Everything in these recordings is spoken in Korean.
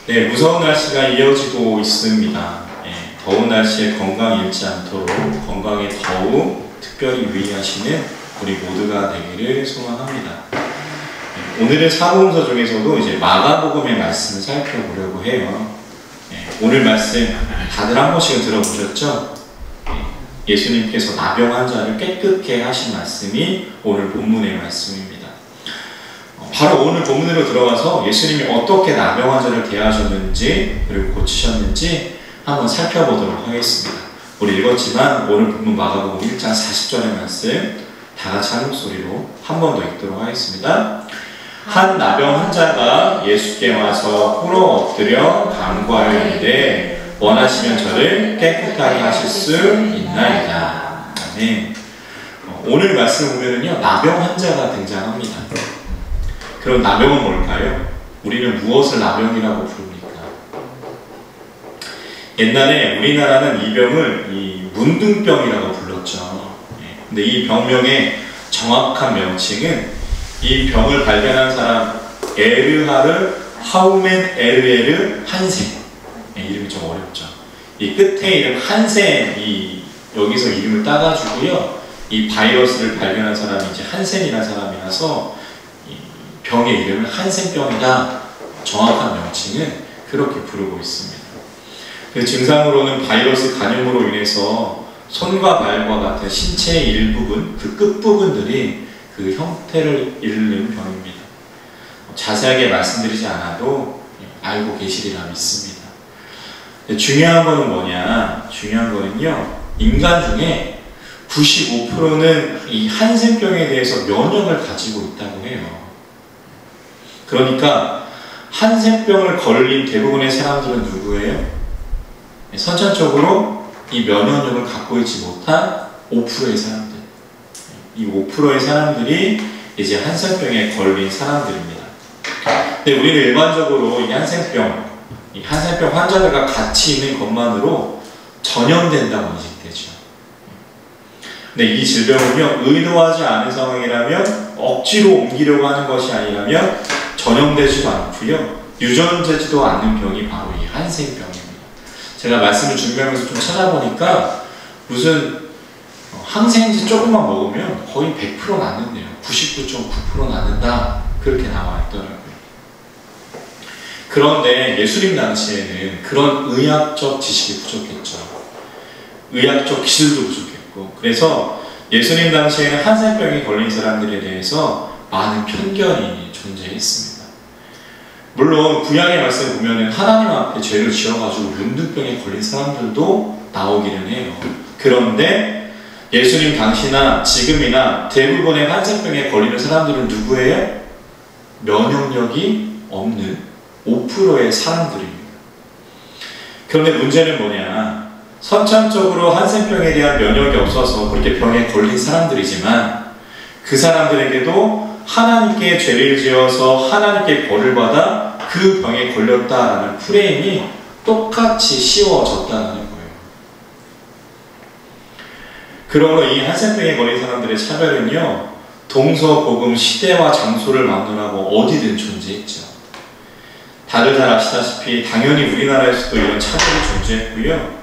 네, 무서운 날씨가 이어지고 있습니다. 더운 날씨에 건강 잃지 않도록 건강에 더욱 특별히 유의하시는 우리 모두가 되기를 소망합니다. 오늘의 사복음서 중에서도 이제 마가복음의 말씀을 살펴보려고 해요. 오늘 말씀 다들 한 번씩은 들어보셨죠? 예수님께서 나병 환자를 깨끗게 하신 말씀이 오늘 본문의 말씀입니다. 바로 오늘 본문으로 들어가서 예수님이 어떻게 나병 환자를 대하셨는지 그리고 고치셨는지 한번 살펴보도록 하겠습니다. 우리 읽었지만 오늘 본문 마가복음 1장 40절의 말씀 다 같이 한 목소리로 한 번 더 읽도록 하겠습니다. 한 나병 환자가 예수께 와서 꿇어 엎드려 간구하여 이르되 원하시면 저를 깨끗하게 하실 수 있나이다. 아멘. 오늘 말씀 보면은요, 나병 환자가 등장합니다. 그럼 나병은 뭘까요? 우리는 무엇을 나병이라고 부릅니까? 옛날에 우리나라는 이 병을 문둥병이라고 불렀죠. 근데 이 병명의 정확한 명칭은 이 병을 발견한 사람 에르하르 하우멘 에르에르 한센, 이름이 좀 어렵죠. 이 끝에 이름 한센, 여기서 이름을 따가지고요, 이 바이러스를 발견한 사람이 이제 한센이라는 사람이라서 이 병의 이름을 한센병이다. 정확한 명칭은 그렇게 부르고 있습니다. 그 증상으로는 바이러스 감염으로 인해서 손과 발과 같은 신체의 일부분, 그 끝부분들이 그 형태를 잃는 병입니다. 자세하게 말씀드리지 않아도 알고 계시리라 믿습니다. 중요한 거는 뭐냐? 중요한 거는요, 인간 중에 95%는 이 한센병에 대해서 면역을 가지고 있다고 해요. 그러니까 한센병을 걸린 대부분의 사람들은 누구예요? 선천적으로 이 면역력을 갖고 있지 못한 5%의 사람들. 이 5%의 사람들이 이제 한센병에 걸린 사람들입니다. 근데 우리는 일반적으로 이 한센병 환자들과 같이 있는 것만으로 전염된다고 인식되죠. 근데 이 질병은요, 의도하지 않은 상황이라면 억지로 옮기려고 하는 것이 아니라면 전염되지도 않고요, 유전되지도 않는 병이 바로 이 한센병입니다. 제가 말씀을 준비하면서 좀 찾아보니까 무슨 항생제 조금만 먹으면 거의 100% 낫는데요. 99.9% 낫는다. 그렇게 나와 있더라고요. 그런데 예수님 당시에는 그런 의학적 지식이 부족했죠. 의학적 기술도 부족했고, 그래서 예수님 당시에는 한센병에 걸린 사람들에 대해서 많은 편견이 존재했습니다. 물론 구약의 말씀을 보면 하나님 앞에 죄를 지어가지고 문둥병에 걸린 사람들도 나오기는 해요. 그런데 예수님 당시나 지금이나 대부분의 한센병에 걸리는 사람들은 누구예요? 면역력이 없는 5%의 사람들입니다. 그런데 문제는 뭐냐? 선천적으로 한센병에 대한 면역이 없어서 그렇게 병에 걸린 사람들이지만 그 사람들에게도 하나님께 죄를 지어서 하나님께 벌을 받아 그 병에 걸렸다라는 프레임이 똑같이 씌워졌다는 거예요. 그러므로 이 한센병에 걸린 사람들의 차별은요, 동서고금 시대와 장소를 막론하고 어디든 존재했죠. 다들 잘 아시다시피 당연히 우리나라에서도 이런 차별이 존재했고요,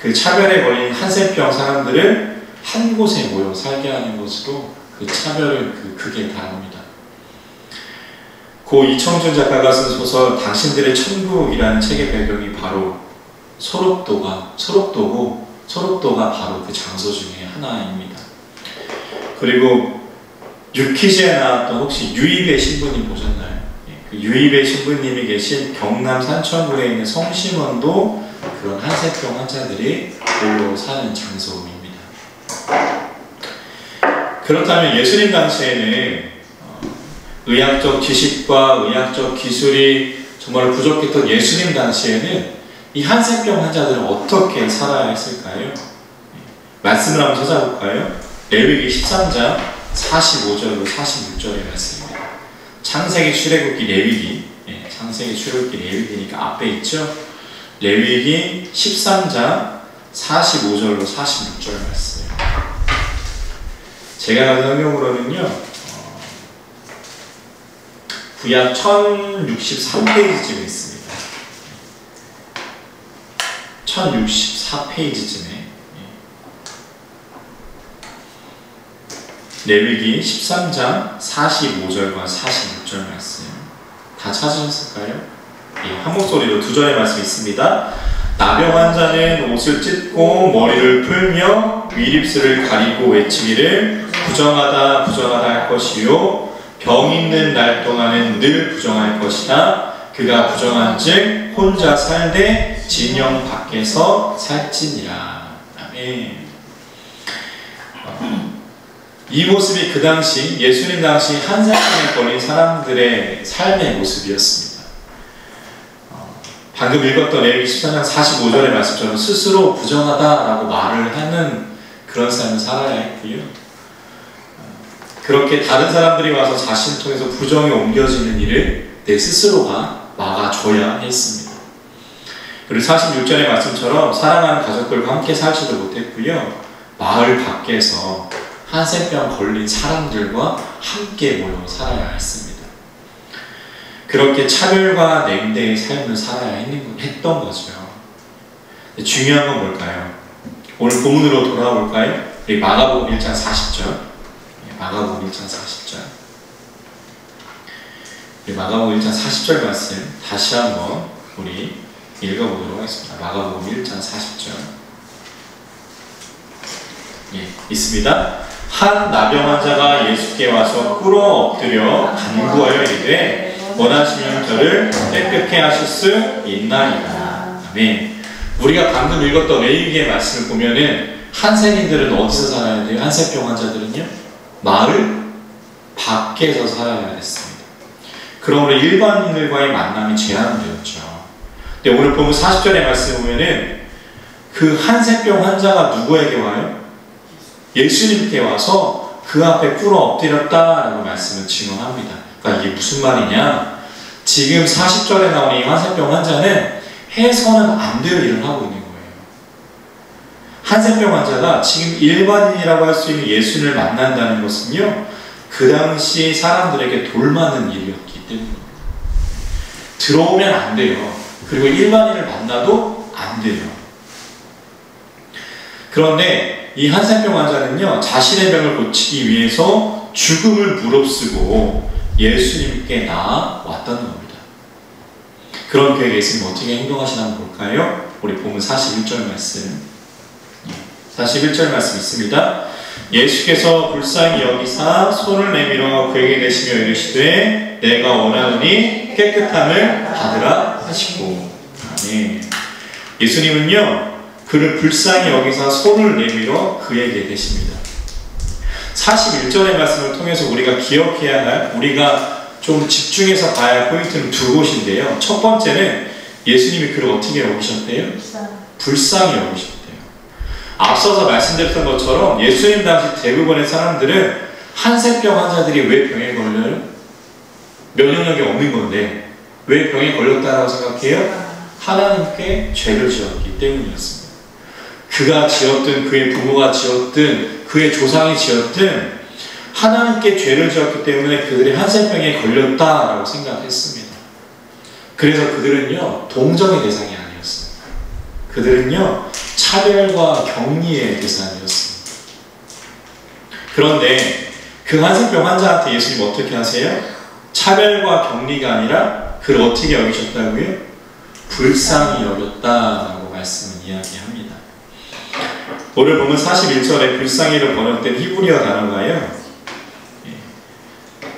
그 차별에 걸린 한센병 사람들을 한 곳에 모여 살게 하는 것으로 그 차별은 극에 달합니다. 고 이청준 작가가 쓴 소설 당신들의 천국이라는 책의 배경이 바로 소록도고 소록도가 바로 그 장소 중에 하나입니다. 그리고 유퀴즈에 나왔던 혹시 유입의 신부님 보셨나요? 그 유입의 신부님이 계신 경남 산천군에 있는 성심원도 그런 한센병 환자들이 모여 사는 장소입니다. 그렇다면 예수님 당시에는 의학적 지식과 의학적 기술이 정말 부족했던 예수님 당시에는 이 한센병 환자들은 어떻게 살아야 했을까요? 말씀을 한번 찾아볼까요? 레위기 13장 45절로 46절의 말씀입니다. 창세기, 출애굽기, 레위기, 창세기, 출애굽기, 레위기니까 앞에 있죠? 레위기 13장 45절로 46절 말씀. 제가 가진 성경으로는요, 구약 1063페이지쯤에 있습니다. 1064페이지쯤에 레위기 13장 45절과 46절 말씀 다 찾으셨을까요? 한 목소리로 두 절의 말씀이 있습니다. 나병 환자는 옷을 찢고 머리를 풀며 윗입술을 가리고 외치기를 부정하다 부정하다 할 것이요 병 있는 날 동안은 늘 부정할 것이다. 그가 부정한즉 혼자 살되 진영 밖에서 살지니라. 아멘. 이 모습이 그 당시 예수님 당시 한센병에 걸린 사람들의 삶의 모습이었습니다. 방금 읽었던 레위기 14장 45절의 말씀처럼 스스로 부정하다라고 말을 하는 그런 삶을 살아야 했고요. 그렇게 다른 사람들이 와서 자신을 통해서 부정이 옮겨지는 일을 내 스스로가 막아줘야 했습니다. 그리고 46절의 말씀처럼 사랑하는 가족들과 함께 살지도 못했고요. 마을 밖에서 한센병 걸린 사람들과 함께 모여 살아야 했습니다. 그렇게 차별과 냉대의 삶을 살아야 했던 거죠. 중요한 건 뭘까요? 오늘 본문으로 돌아볼까요? 마가복음 1장 40절. 마가복음 1장 40절. 마가복음 1장 40절 말씀 다시 한번 우리 읽어보도록 하겠습니다. 마가복음 1장 40절. 있습니다. 한 나병 환자가 예수께 와서 꿇어 엎드려 간구하여 이르되 원하시면 저를 깨끗게 하실 수 있나이다. 아멘. 우리가 방금 읽었던 레위기의 말씀을 보면은 한센인들은 어디서 살아야 돼요? 한센병 환자들은요? 마을 밖에서 살아야 했습니다. 그러므로 일반인들과의 만남이 제한되었죠. 근데 오늘 보면 40절의 말씀을 보면은 그 한센병 환자가 누구에게 와요? 예수님께 와서 그 앞에 꿇어 엎드렸다라고 말씀을 증언합니다. 그러니까 이게 무슨 말이냐? 지금 40절에 나오는 이 한센병 환자는 해서는 안 될 일을 하고 있는 거예요. 한센병 환자가 지금 일반인이라고 할 수 있는 예수님을 만난다는 것은요, 그 당시 사람들에게 돌맞는 일이었기 때문입니다. 들어오면 안 돼요. 그리고 일반인을 만나도 안 돼요. 그런데 이 한센병 환자는요, 자신의 병을 고치기 위해서 죽음을 무릅쓰고 예수님께 나아왔다는 겁니다. 그런 그에게 예수님 어떻게 행동하시나 한번 볼까요? 우리 보면 41절 말씀. 41절 말씀 있습니다. 예수께서 불쌍히 여기사 손을 내밀어 그에게 대시며 이르시되 내가 원하노니 깨끗함을 받으라 하시고. 아멘. 예수님은요, 그를 불쌍히 여기사 손을 내밀어 그에게 대십니다. 41절의 말씀을 통해서 우리가 기억해야 할, 우리가 좀 집중해서 봐야 할 포인트는 두 곳인데요. 첫 번째는 예수님이 그를 어떻게 여기셨대요? 불쌍히 여기셨대요. 앞서서 말씀드렸던 것처럼 예수님 당시 대부분의 사람들은 한센병 환자들이 왜 병에 걸려요? 면역력이 없는 건데 왜 병에 걸렸다고 생각해요? 하나님께 죄를 지었기 때문이었습니다. 그가 지었든 그의 부모가 지었든 그의 조상이 지었든 하나님께 죄를 지었기 때문에 그들이 한센병에 걸렸다라고 생각했습니다. 그래서 그들은요, 동정의 대상이 아니었습니다. 그들은요, 차별과 격리의 대상이었습니다. 그런데 그 한센병 환자한테 예수님 어떻게 하세요? 차별과 격리가 아니라 그를 어떻게 여기셨다고요? 불쌍히 여겼다라고 말씀을 이야기합니다. 오늘 보면 41절에 불쌍히로 번역된 히브리어 단어가요,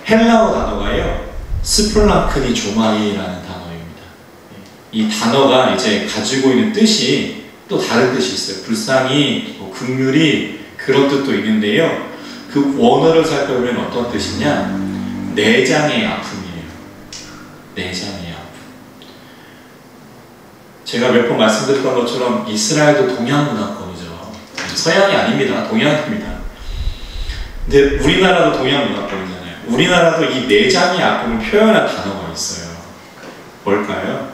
헬라어 단어가요, 스플랑크니 조마이라는 단어입니다. 이 단어가 이제 가지고 있는 뜻이 또 다른 뜻이 있어요. 불쌍히, 긍휼이, 그런 뜻도 있는데요. 그 원어를 살펴보면 어떤 뜻이냐? 내장의 아픔이에요. 내장의 아픔. 제가 몇 번 말씀드렸던 것처럼 이스라엘도 동양 문화권이죠. 서양이 아닙니다. 동양입니다. 근데 우리나라도 동양 문화권이잖아요. 우리나라도 이 내장의 아픔을 표현한 단어가 있어요. 뭘까요?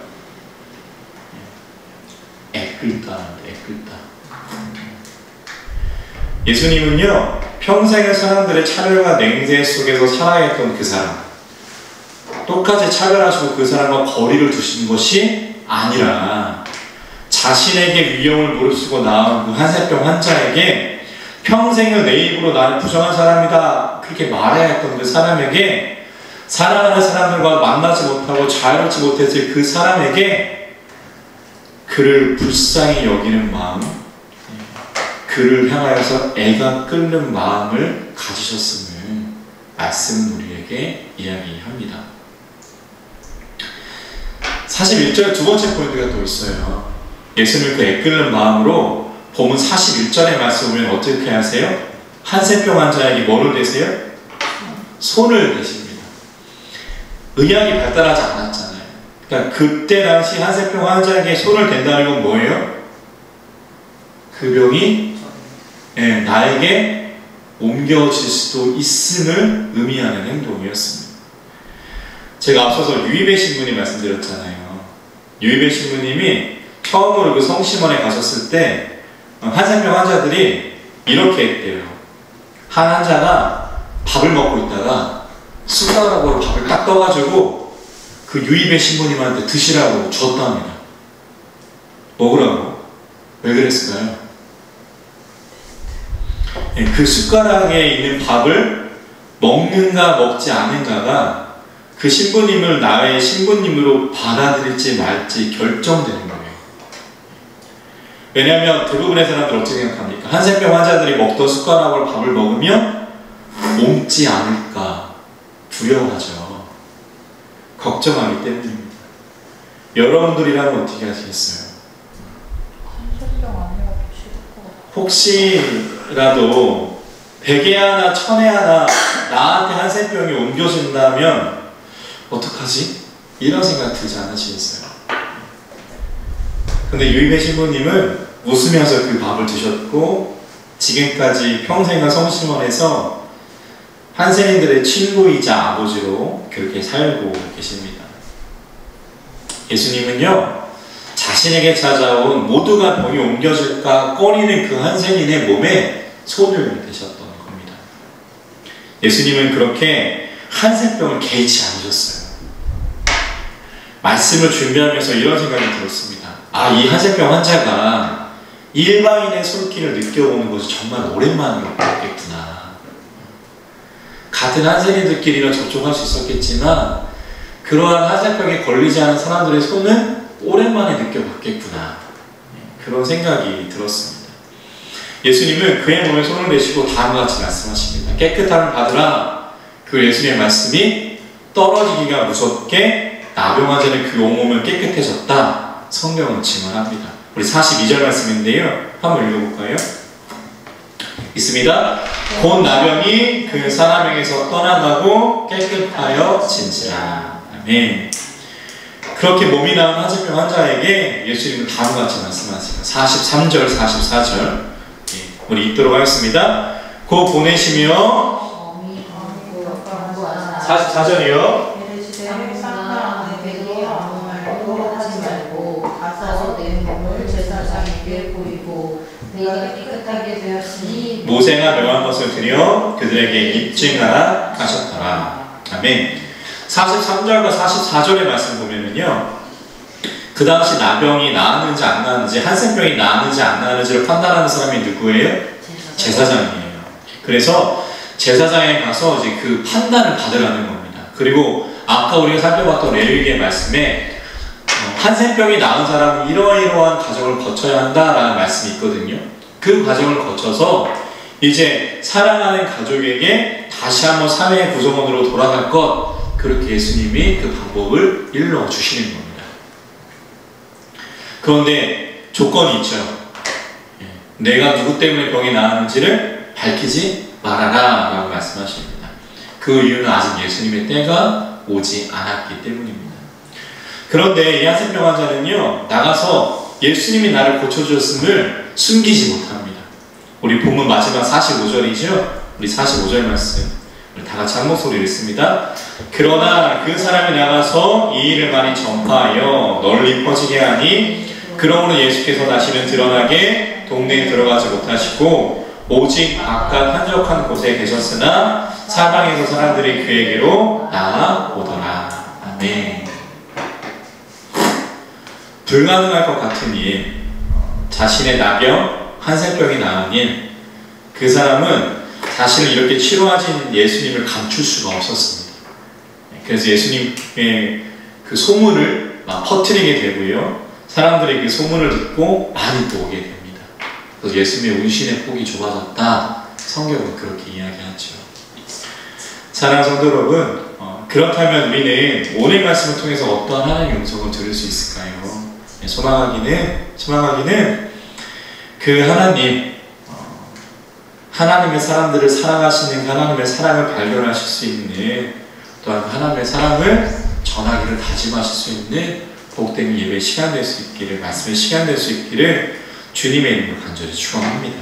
애끓다. 예수님은요, 평생의 사람들의 차별과 냉대 속에서 살아했던 그 사람, 똑같이 차별하시고 그 사람과 거리를 두신 것이 아니라 자신에게 위험을 무릅쓰고 나온 그 한센병 환자에게 평생을 내 입으로 나는 부정한 사람이다 그렇게 말해야 했던 그 사람에게, 사랑하는 사람들과 만나지 못하고 자유롭지 못했을 그 사람에게 그를 불쌍히 여기는 마음, 그를 향하여서 애가 끓는 마음을 가지셨음을 말씀은 우리에게 이야기합니다. 41절 두 번째 포인트가 또 있어요. 예수님을 그 애끓는 마음으로 본문 41절의 말씀 보면 어떻게 하세요? 한센병 환자에게 뭐를 대세요? 손을 대십니다. 의학이 발달하지 않았잖아요. 그러니까 그때 당시 한센병 환자에게 손을 댄다는 건 뭐예요? 그 병이 나에게 옮겨질 수도 있음을 의미하는 행동이었습니다. 제가 앞서서 유이배 신부님 말씀드렸잖아요. 유이배 신부님이 처음으로 그 성심원에 가셨을 때 한센병 환자들이 이렇게 했대요. 한 환자가 밥을 먹고 있다가 숟가락으로 밥을 딱 떠가지고 그 유이배 신부님한테 드시라고 줬답니다. 먹으라고. 왜 그랬을까요? 그 숟가락에 있는 밥을 먹는가 먹지 않는가가 그 신부님을 나의 신부님으로 받아들일지 말지 결정되는 거예요. 왜냐하면 대부분의 사람들 어떻게 생각합니까? 한센병 환자들이 먹던 숟가락으로 밥을 먹으면 옮지 않을까 두려워하죠. 걱정하기 때문입니다. 여러분들이라면 어떻게 하시겠어요? 혹시라도 100에 하나 1000에 하나 나한테 한센병이 옮겨진다면 어떡하지? 이런 생각 들지 않으시겠어요? 근데 유이배 신부님은 웃으면서 그 밥을 드셨고 지금까지 평생을 성심원에서 한센인들의 친구이자 아버지로 그렇게 살고 계십니다. 예수님은요, 자신에게 찾아온 모두가 병이 옮겨질까 꺼리는 그 한센인의 몸에 손을 대셨던 겁니다. 예수님은 그렇게 한센병을 개의치 않으셨어요. 말씀을 준비하면서 이런 생각이 들었습니다. 이 한센병 환자가 일반인의 손길을 느껴보는 것이 정말 오랜만이었겠구나. 같은 한센인들끼리는 접촉할 수 있었겠지만 그러한 한센병에 걸리지 않은 사람들의 손은 오랜만에 느껴봤겠구나. 그런 생각이 들었습니다. 예수님은 그의 몸에 손을 대시고 다음과 같이 말씀하십니다. 깨끗함을 받으라. 그 예수님의 말씀이 떨어지기가 무섭게 나병 환자는 그 온몸은 깨끗해졌다. 성경은 증언합니다. 우리 42절 말씀인데요. 한번 읽어볼까요? 있습니다. 곧 나병이 그 사람에게서 떠나가고 깨끗하여 진지라. 아멘. 그렇게 몸이 나은 한센병 환자에게 예수님은 다음과 같이 말씀하십니다. 43절, 44절 우리 읽도록 하겠습니다. 곧 보내시며 44절이요. 모세가 명한 것을 드려 그들에게 입증하라 하셨더라. 아멘. 43절과 44절의 말씀 보면은요, 그 당시 나병이 나았는지 안 나았는지, 한센병이 나았는지 안 나았는지를 판단하는 사람이 누구예요? 제사장이에요. 그래서 제사장에 가서 이제 그 판단을 받으라는 겁니다. 그리고 아까 우리가 살펴봤던 레위기의 말씀에 한센병이 나은 사람은 이러이러한 과정을 거쳐야 한다라는 말씀이 있거든요. 그 과정을 거쳐서 이제 사랑하는 가족에게 다시 한번 사회의 구성원으로 돌아갈 것, 그렇게 예수님이 그 방법을 일러주시는 겁니다. 그런데 조건이 있죠. 내가 누구 때문에 병이 나았는지를 밝히지 말아라 라고 말씀하십니다. 그 이유는 아직 예수님의 때가 오지 않았기 때문입니다. 그런데 이 한센병 환자는요, 나가서 예수님이 나를 고쳐주셨음을 숨기지 못합니다. 우리 본문 마지막 45절이죠. 우리 45절 말씀 우리 다 같이 한 목소리로 읽습니다. 그러나 그 사람이 나가서 이 일을 많이 전파하여 널리 퍼지게 하니 그러므로 예수께서 다시는 드러나게 동네에 들어가지 못하시고 오직 바깥 한적한 곳에 계셨으나 사방에서 사람들이 그에게로 나아오더라. 아멘. 불가능할 것 같은 일, 자신의 나병, 한센병이 나은 일, 그 사람은 자신을 이렇게 치료하신 예수님을 감출 수가 없었습니다. 그래서 예수님의 그 소문을 막 퍼뜨리게 되고요. 사람들이 그 소문을 듣고 많이 또 오게 됩니다. 그래서 예수님의 운신의 폭이 좁아졌다. 성경은 그렇게 이야기하죠. 사랑하는 성도 여러분, 그렇다면 우리는 오늘 말씀을 통해서 어떠한 하나님의 음성을 들을 수 있을까요? 소망하기는 그 하나님의 사람들을 사랑하시는 하나님의 사랑을 발견하실 수 있는, 또한 하나님의 사랑을 전하기를 다짐하실 수 있는 복된 예배 시간 될 수 있기를, 말씀의 시간 될 수 있기를 주님의 이름으로 간절히 축원합니다.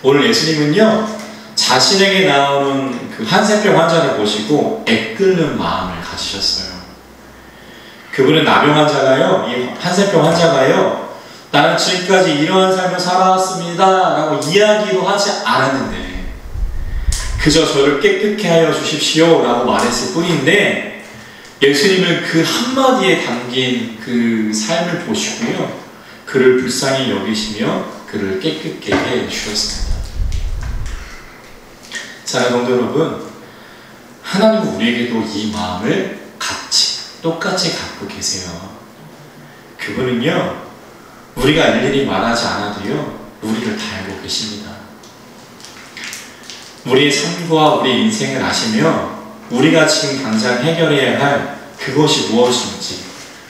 오늘 예수님은요, 자신에게 나오는 그 한센병 환자를 보시고 애끓는 마음을 가지셨어요. 그분은 나병 환자가요, 이 한센병 환자가요, 나는 지금까지 이러한 삶을 살아왔습니다 라고 이야기도 하지 않았는데 그저 저를 깨끗게 하여 주십시오 라고 말했을 뿐인데, 예수님은 그 한마디에 담긴 그 삶을 보시고요, 그를 불쌍히 여기시며 그를 깨끗게 해 주셨습니다. 사랑하는 성도 여러분, 하나님은 우리에게도 이 마음을 똑같이 갖고 계세요. 그분은요, 우리가 일일이 말하지 않아도요, 우리를 다 알고 계십니다. 우리의 삶과 우리의 인생을 아시며 우리가 지금 당장 해결해야 할 그것이 무엇인지,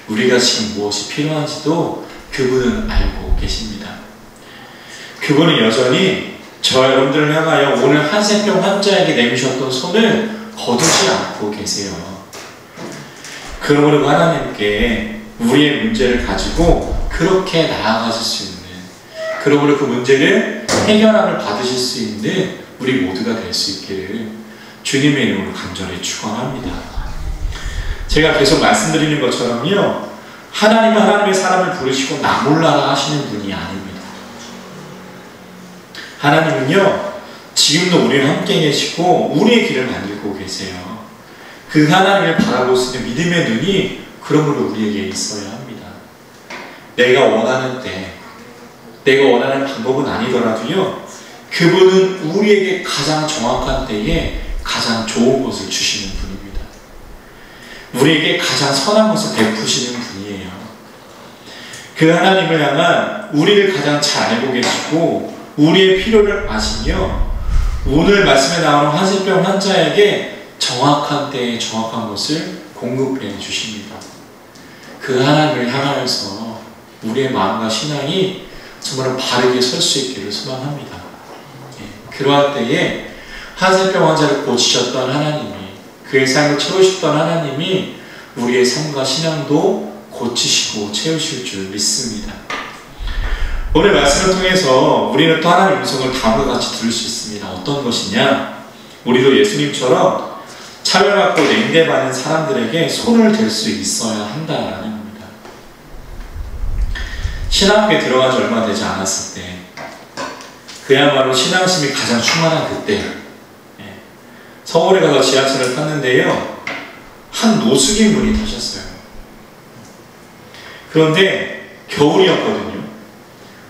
우리가 지금 무엇이 필요한지도 그분은 알고 계십니다. 그분은 여전히 저 여러분들을 향하여 오늘 한센병 환자에게 내미셨던 손을 거두지 않고 계세요. 그러므로 하나님께 우리의 문제를 가지고 그렇게 나아가실 수 있는, 그러므로 그 문제를 해결함을 받으실 수 있는 우리 모두가 될 수 있기를 주님의 이름으로 간절히 축원합니다. 제가 계속 말씀드리는 것처럼요, 하나님은 하나님의 사람을 부르시고 나 몰라라 하시는 분이 아닙니다. 하나님은요, 지금도 우리와 함께 계시고 우리의 길을 만들고 계세요. 그 하나님을 바라볼 수 있는 믿음의 눈이 그러므로 우리에게 있어야 합니다. 내가 원하는 때, 내가 원하는 방법은 아니더라도요, 그분은 우리에게 가장 정확한 때에 가장 좋은 것을 주시는 분입니다. 우리에게 가장 선한 것을 베푸시는 분이에요. 그 하나님을 향한 우리를 가장 잘 알고 계시고 우리의 필요를 아시며 오늘 말씀에 나오는 한센병 환자에게 정확한 때에 정확한 것을 공급해 주십니다. 그 하나님을 향하여서 우리의 마음과 신앙이 정말 바르게 설 수 있기를 소망합니다. 그러할 때에 한센병 환자를 고치셨던 하나님이, 그의 삶을 채우셨던 하나님이 우리의 삶과 신앙도 고치시고 채우실 줄 믿습니다. 오늘 말씀을 통해서 우리는 또 하나님의 음성을 다음과 같이 들을 수 있습니다. 어떤 것이냐? 우리도 예수님처럼 차별받고 냉대받는 사람들에게 손을 댈 수 있어야 한다라는 겁니다. 신학교에 들어가지 얼마 되지 않았을 때, 그야말로 신앙심이 가장 충만한 그때, 서울에 가서 지하철을 탔는데요, 한 노숙인 분이 타셨어요. 그런데 겨울이었거든요.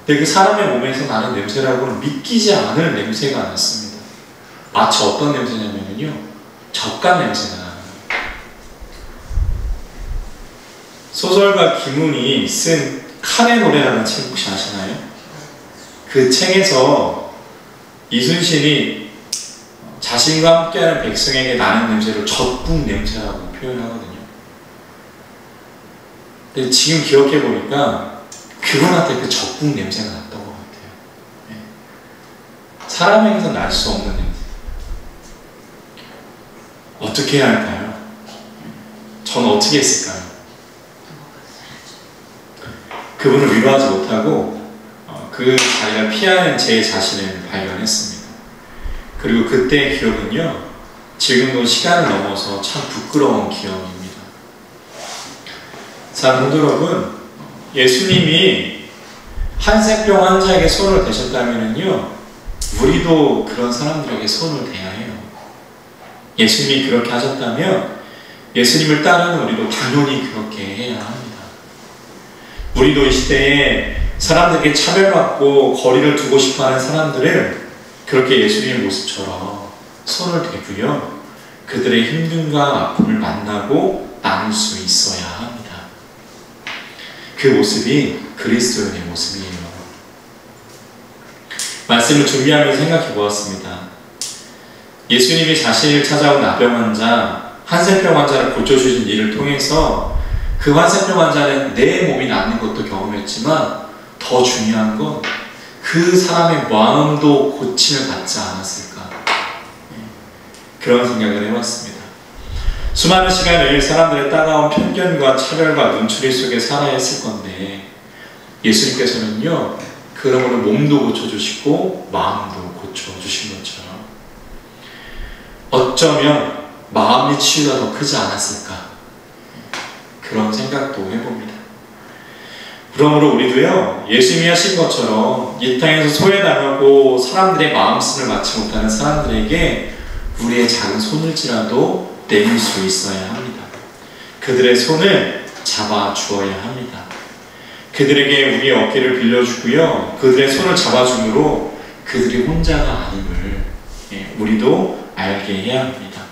근데 그 사람의 몸에서 나는 냄새라고는 믿기지 않을 냄새가 났습니다. 마치 어떤 냄새냐면요, 젓갈 냄새가 나는 거예요. 소설가 김훈이 쓴 칼의 노래라는 책 혹시 아시나요? 그 책에서 이순신이 자신과 함께하는 백성에게 나는 냄새를 젖국 냄새라고 표현하거든요. 근데 지금 기억해보니까 그분한테 그 젖국 냄새가 났던 것 같아요. 네. 사람에게서 날 수 없는 냄새. 어떻게 해야 할까요? 저는 어떻게 했을까요? 그분을 위로하지 못하고 그 자리를 피하는 제 자신을 발견했습니다. 그리고 그때의 기억은요, 지금도 시간을 넘어서 참 부끄러운 기억입니다. 사랑하는 여러분, 예수님이 한센병 환자에게 손을 대셨다면요, 우리도 그런 사람들에게 손을 대야 해요. 예수님이 그렇게 하셨다면 예수님을 따르는 우리도 당연히 그렇게 해야 합니다. 우리도 이 시대에 사람들에게 차별받고 거리를 두고 싶어하는 사람들을 그렇게 예수님의 모습처럼 손을 대고요, 그들의 힘듦과 아픔을 만나고 나눌 수 있어야 합니다. 그 모습이 그리스도인의 모습이에요. 말씀을 준비하면서 생각해 보았습니다. 예수님이 자신을 찾아온 나병 환자, 한센병 환자를 고쳐주신 일을 통해서 그 한센병 환자는 내 몸이 낫는 것도 경험했지만 더 중요한 건 그 사람의 마음도 고침을 받지 않았을까, 그런 생각을 해봤습니다. 수많은 시간을 사람들의 따가운 편견과 차별과 눈초리 속에 살아야 했을 건데 예수님께서는요, 그러므로 몸도 고쳐주시고 마음도 고쳐주신 것처럼 어쩌면 마음의 치유가 더 크지 않았을까, 그런 생각도 해봅니다. 그러므로 우리도요, 예수님이 하신 것처럼 이 땅에서 소외당하고 사람들의 마음씀을 맞지 못하는 사람들에게 우리의 작은 손을지라도 내밀 수 있어야 합니다. 그들의 손을 잡아주어야 합니다. 그들에게 우리의 어깨를 빌려주고요, 그들의 손을 잡아줌으로 그들이 혼자가 아님을 우리도 알게 해야 합니다.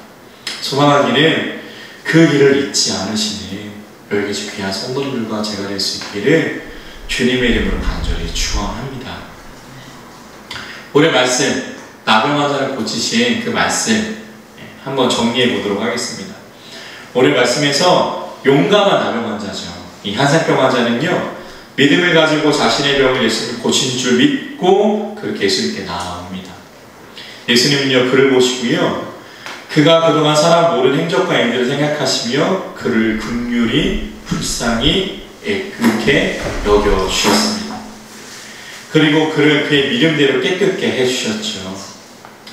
소망하기는 그 일을 잊지 않으시는 여기 계신 귀한 성도님들과 제가 될 수 있기를 주님의 이름으로 간절히 축원합니다. 오늘 말씀, 나병 환자를 고치신 그 말씀 한번 정리해 보도록 하겠습니다. 오늘 말씀에서 용감한 나병 환자죠. 이 한센병 환자는요, 믿음을 가지고 자신의 병을 예수님 고친 줄 믿고 그렇게 예수님께 나아옵니다. 예수님은요, 그를 보시고요, 그가 그동안 사람 모든 행적과 행위를 생각하시며 그를 긍휼히 불쌍히 애꿎게 여겨주셨습니다. 그리고 그를 그의 믿음대로 깨끗게 해주셨죠.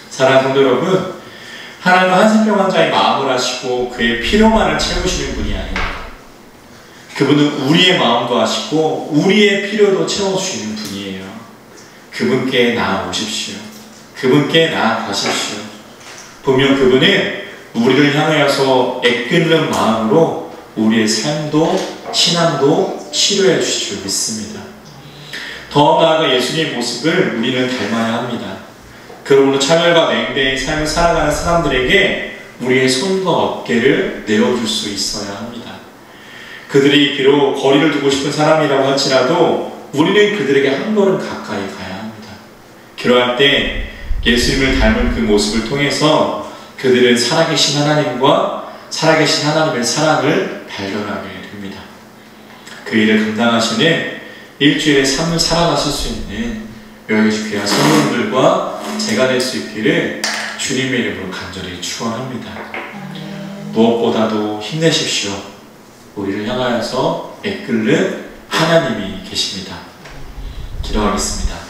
사랑하는 성도 여러분, 하나님은 한센병 환자의 마음을 아시고 그의 필요만을 채우시는 분이 아닙니다. 그분은 우리의 마음도 아시고 우리의 필요도 채워주시는 분이에요. 그분께 나아오십시오. 그분께 나아가십시오. 분명 그분은 우리를 향하여서 애끓는 마음으로 우리의 삶도 신앙도 치료해 주실 줄 믿습니다. 더 나아가 예수님의 모습을 우리는 닮아야 합니다. 그러므로 차별과 냉대의 삶을 살아가는 사람들에게 우리의 손과 어깨를 내어줄 수 있어야 합니다. 그들이 비록 거리를 두고 싶은 사람이라고 할지라도 우리는 그들에게 한 걸음 가까이 가야 합니다. 그러할 때 예수님을 닮은 그 모습을 통해서 그들은 살아계신 하나님과 살아계신 하나님의 사랑을 발견하게 됩니다. 그 일을 감당하시는 일주일의 삶을 살아가실 수 있는 여기 계신 귀한 성도님들과 제가 될 수 있기를 주님의 이름으로 간절히 축원합니다. 무엇보다도 힘내십시오. 우리를 향하여서 애끓는 하나님이 계십니다. 기도하겠습니다.